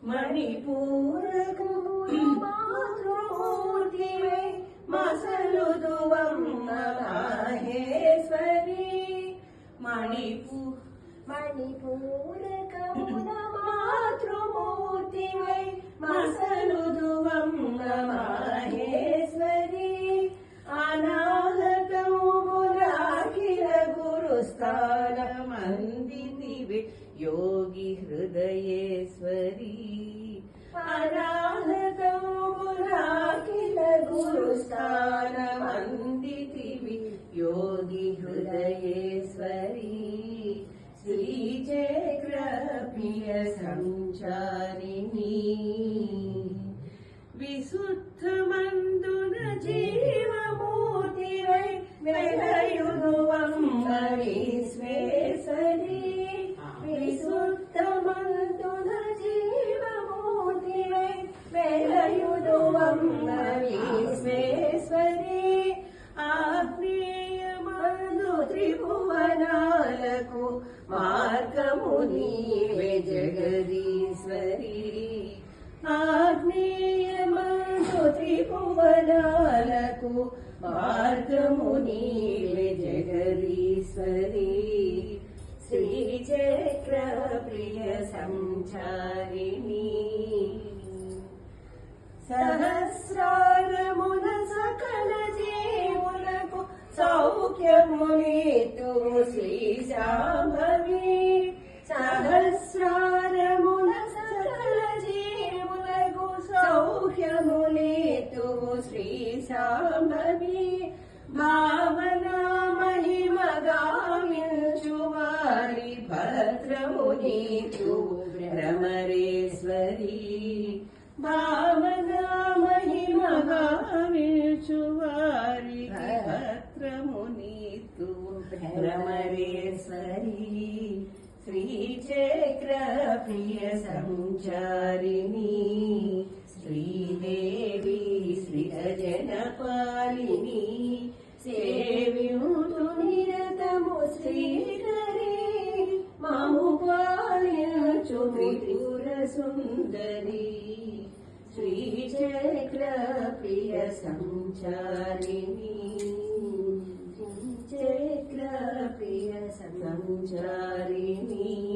మణిపూరకు మాతృమూర్తివై మసలుదువమ్మ మాహేశ్వరి. మణిపూరకమున మాతృమూర్తివై మసలుదువమ్మ మాహేశ్వరి. అనాహతమురాఖిల గురుస్థానమందితివే योगी हृदयेश्वरी. अनाहतमुराखिल गुरुस्थानमन्दितिवि योगी हृदयेश्वरी. श्रीचक्रप्रिय संचारिणी विशुद्धमन्दुन जीवमूर्तिवै वेलयुदुवम्म विश्वेश्वरी. विशुद्धमन्दुन जीवमूर्तिवै वेलयुदुवम्म विश्वेश्वरी. आग्नेयमनु त्रिभुवनाలకు మార్గము నీవే జగదీశ్వరి. ఆగ్నేయమను త్రిభువనాలకు మార్గము నీవే జగదీశ్వరి. శ్రీచక్ర ప్రియ సంచారిణి. సహస్రారమున సకల జీవులకు సౌఖ్యమునితు శ్రీ శాంభవి. సహస్రారమున సకల జీవులకు సౌఖ్యమునితు శ్రీ శాంభవి. భావనా మహిమగామించువారి భద్రమునితు భ్రమరేశ్వరి. భావనా మహిమగామించువారి భద్రమునితు భ్రమరేశ్వరి. శ్రీచక్ర ప్రియ సంచారిణి. శ్రీదేవి శ్రీజనపాలిని. సేవ్యూతు నిరతము శ్రీకరి. మము పాలించు త్రిపుర సుందరి. శ్రీచక్ర ప్రియ సంచారిణి. శ్రీచక్ర ప్రియ సంచారిణి.